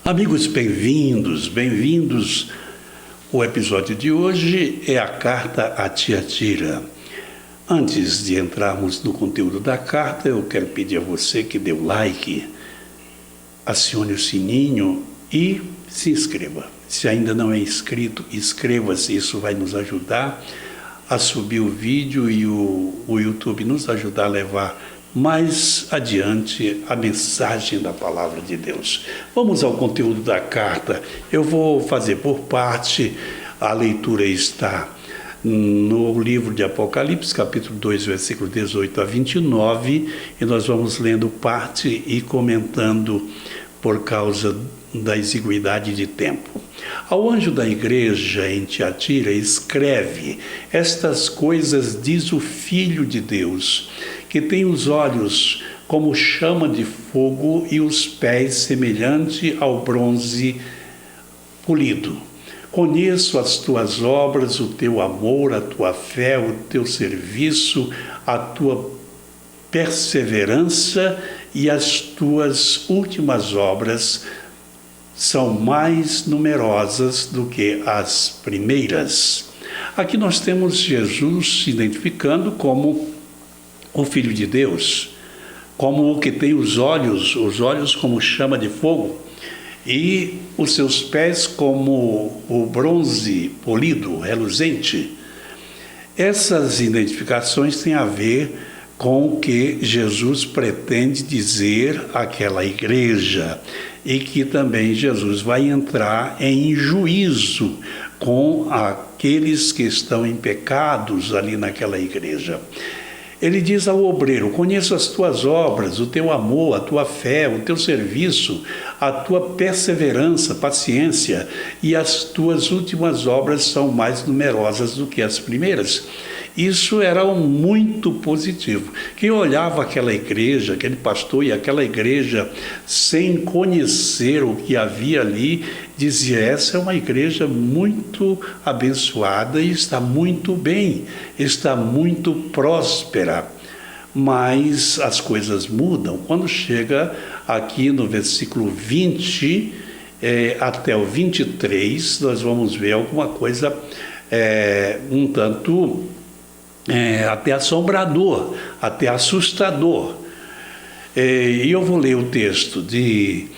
Amigos, bem-vindos. O episódio de hoje é a carta a Tiatira. Antes de entrarmos no conteúdo da carta, eu quero pedir a você que dê o like, acione o sininho e se inscreva. Se ainda não é inscrito, inscreva-se, isso vai nos ajudar a subir o vídeo e o YouTube nos ajudar a levar mais adiante a mensagem da palavra de Deus. Vamos ao conteúdo da carta. Eu vou fazer por parte. A leitura está no livro de Apocalipse, capítulo 2, versículo 18 a 29, e nós vamos lendo parte e comentando por causa da exiguidade de tempo. Ao anjo da igreja em Tiatira escreve: estas coisas diz o Filho de Deus, que tem os olhos como chama de fogo e os pés semelhante ao bronze polido. Conheço as tuas obras, o teu amor, a tua fé, o teu serviço, a tua perseverança e as tuas últimas obras são mais numerosas do que as primeiras. Aqui nós temos Jesus se identificando como o Filho de Deus, como o que tem os olhos como chama de fogo, e os seus pés como o bronze polido, reluzente. Essas identificações têm a ver com o que Jesus pretende dizer àquela igreja, e que também Jesus vai entrar em juízo com aqueles que estão em pecados ali naquela igreja. Ele diz ao obreiro: conheço as tuas obras, o teu amor, a tua fé, o teu serviço, a tua perseverança, paciência, e as tuas últimas obras são mais numerosas do que as primeiras. Isso era muito positivo. Quem olhava aquela igreja, aquele pastor e aquela igreja sem conhecer o que havia ali, dizia: essa é uma igreja muito abençoada e está muito bem, está muito próspera. Mas as coisas mudam quando chega aqui no versículo 20 até o 23, nós vamos ver alguma coisa um tanto até assombrador, até assustador. E eu vou ler o texto de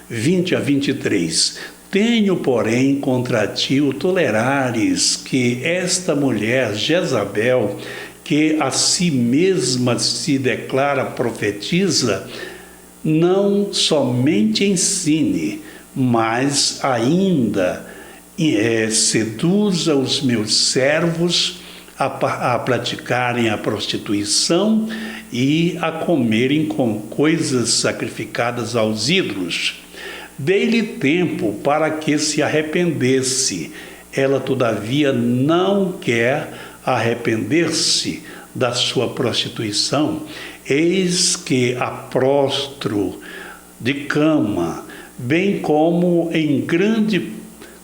20 a 23. Tenho, porém, contra ti o tolerares que esta mulher, Jezabel, que a si mesma se declara profetiza, não somente ensine, mas ainda seduza os meus servos a praticarem a prostituição e a comerem com coisas sacrificadas aos ídolos. Dei-lhe tempo para que se arrependesse. Ela, todavia, não quer arrepender-se da sua prostituição. Eis que a prostro de cama, bem como em grande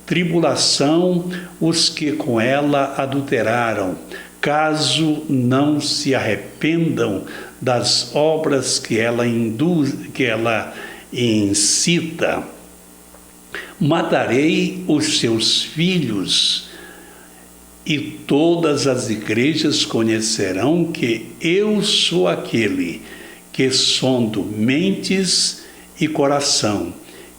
tribulação os que com ela adulteraram, caso não se arrependam das obras que ela incita. Matarei os seus filhos, e todas as igrejas conhecerão que eu sou aquele que sondo mentes e coração,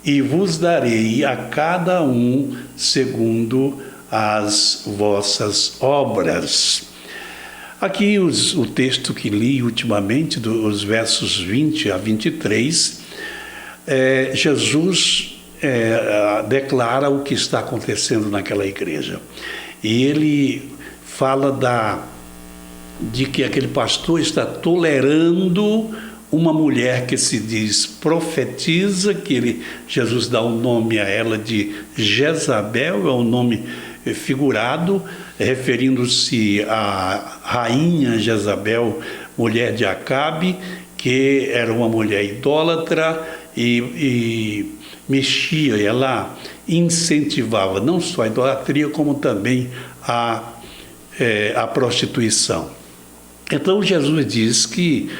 e vos darei a cada um segundo as vossas obras. Aqui o texto que li ultimamente, dos versos 20 a 23, Jesus declara o que está acontecendo naquela igreja. E ele fala de que aquele pastor está tolerando uma mulher que se diz profetiza, Jesus dá o nome a ela de Jezabel, é um nome figurado, referindo-se à rainha Jezabel, mulher de Acabe, que era uma mulher idólatra e mexia, ela incentivava não só a idolatria, como também a prostituição. Então Jesus diz que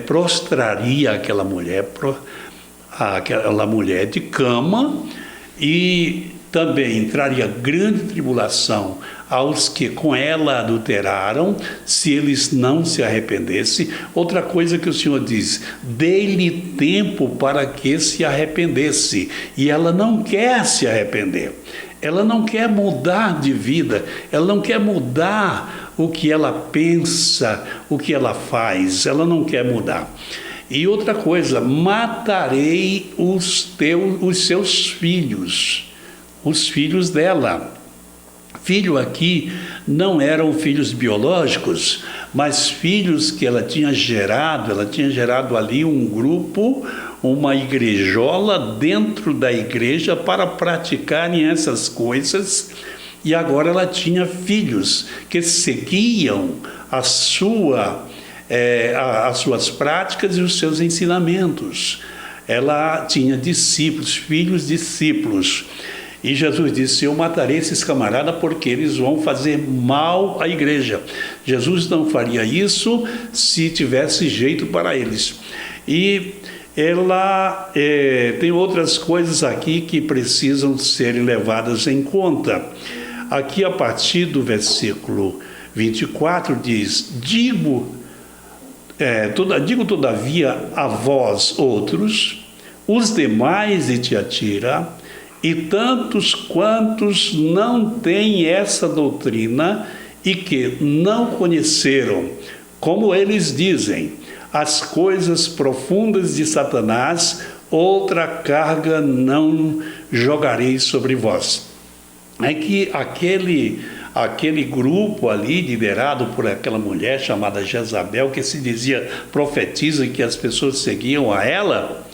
prostraria aquela mulher, aquela mulher de cama, e também entraria grande tribulação aos que com ela adulteraram, se eles não se arrependessem. Outra coisa que o Senhor diz: dê-lhe tempo para que se arrependesse. E ela não quer se arrepender, ela não quer mudar de vida, ela não quer mudar o que ela pensa, o que ela faz, ela não quer mudar. E outra coisa: matarei os seus filhos, os filhos dela. Filho aqui não eram filhos biológicos, mas filhos que ela tinha gerado ali um grupo, uma igrejola dentro da igreja para praticarem essas coisas, e agora ela tinha filhos que seguiam as suas práticas e os seus ensinamentos. Ela tinha discípulos, filhos discípulos. E Jesus disse: eu matarei esses camaradas porque eles vão fazer mal à igreja. Jesus não faria isso se tivesse jeito para eles. E ela tem outras coisas aqui que precisam ser levadas em conta. Aqui, a partir do versículo 24, diz: digo todavia a vós outros, os demais de Tiatira, e tantos quantos não têm essa doutrina e que não conheceram, como eles dizem, as coisas profundas de Satanás, outra carga não jogarei sobre vós. É que aquele grupo ali, liderado por aquela mulher chamada Jezabel, que se dizia profetisa e que as pessoas seguiam a ela,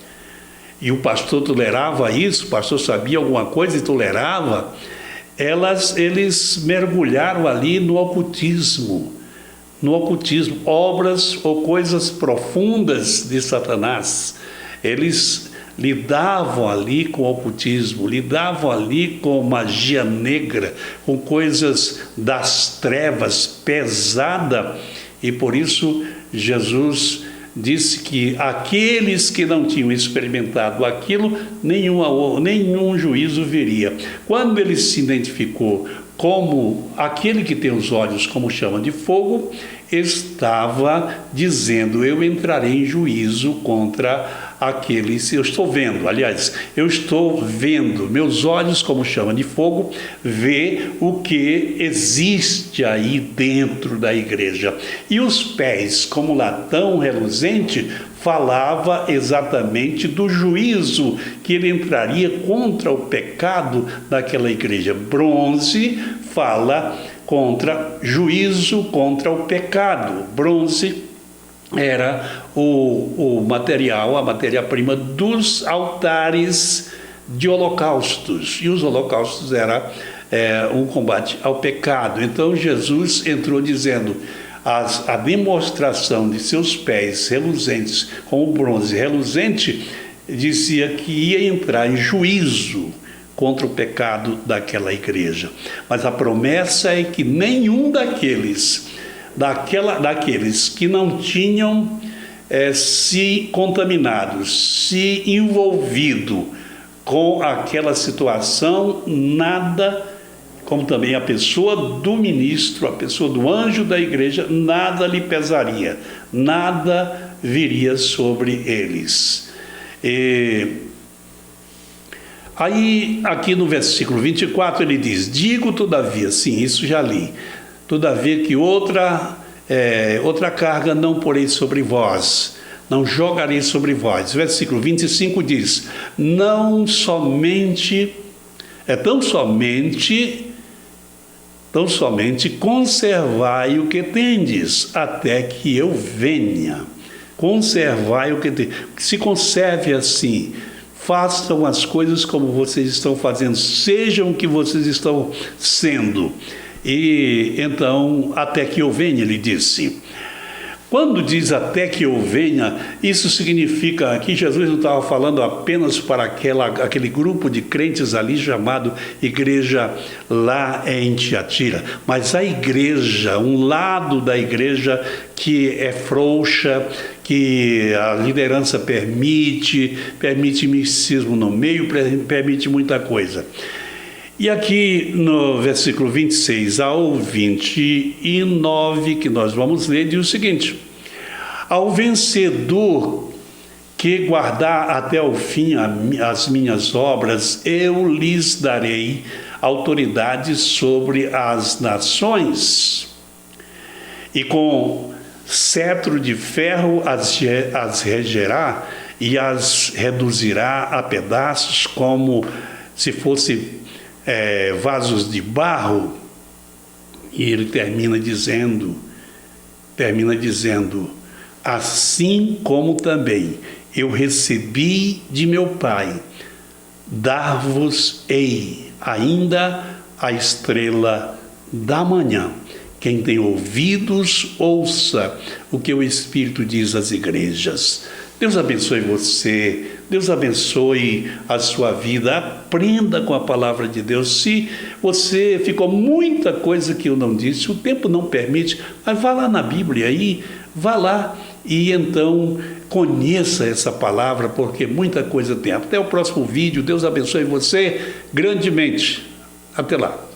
e o pastor tolerava isso, o pastor sabia alguma coisa e tolerava, eles mergulharam ali no ocultismo, obras ou coisas profundas de Satanás. Eles lidavam ali com o ocultismo, lidavam ali com magia negra, com coisas das trevas, pesada, e por isso Jesus disse que aqueles que não tinham experimentado aquilo, nenhum juízo viria. Quando ele se identificou como aquele que tem os olhos como chama de fogo, estava dizendo: eu entrarei em juízo contra aqueles. Eu estou vendo, meus olhos como chama de fogo, vê o que existe aí dentro da igreja. E os pés, como latão reluzente, falava exatamente do juízo que ele entraria contra o pecado daquela igreja. Bronze fala contra juízo contra o pecado. Bronze era o material, a matéria-prima dos altares de holocaustos, e os holocaustos era um combate ao pecado. Então Jesus entrou dizendo: a demonstração de seus pés reluzentes, como bronze reluzente, dizia que ia entrar em juízo contra o pecado daquela igreja. Mas a promessa é que nenhum daqueles que não tinham se contaminado, se envolvido com aquela situação, nada, como também a pessoa do ministro, a pessoa do anjo da igreja, nada lhe pesaria, nada viria sobre eles. Aí, aqui no versículo 24, ele diz: digo todavia, sim, isso já li, todavia que outra carga não porei sobre vós, não jogarei sobre vós. Versículo 25 diz: tão somente conservai o que tendes, até que eu venha. Conservai o que tendes. Se conserve assim. Façam as coisas como vocês estão fazendo, sejam o que vocês estão sendo. E então, até que eu venha, ele disse. Quando diz até que eu venha, isso significa que Jesus não estava falando apenas para aquele grupo de crentes ali chamado igreja lá em Tiatira, mas a igreja, um lado da igreja que é frouxa, que a liderança permite misticismo no meio, permite muita coisa. E aqui no versículo 26 ao 29, que nós vamos ler, diz o seguinte: ao vencedor que guardar até o fim as minhas obras, eu lhes darei autoridade sobre as nações, e com cetro de ferro as regerá e as reduzirá a pedaços como se fossem vasos de barro. E ele termina dizendo, assim como também eu recebi de meu Pai, dar-vos-ei ainda a estrela da manhã. Quem tem ouvidos, ouça o que o Espírito diz às igrejas. Deus abençoe você, Deus abençoe a sua vida, aprenda com a palavra de Deus. Se você ficou muita coisa que eu não disse, o tempo não permite, mas vá lá na Bíblia aí, vá lá e então conheça essa palavra, porque muita coisa tem. Até o próximo vídeo, Deus abençoe você grandemente. Até lá.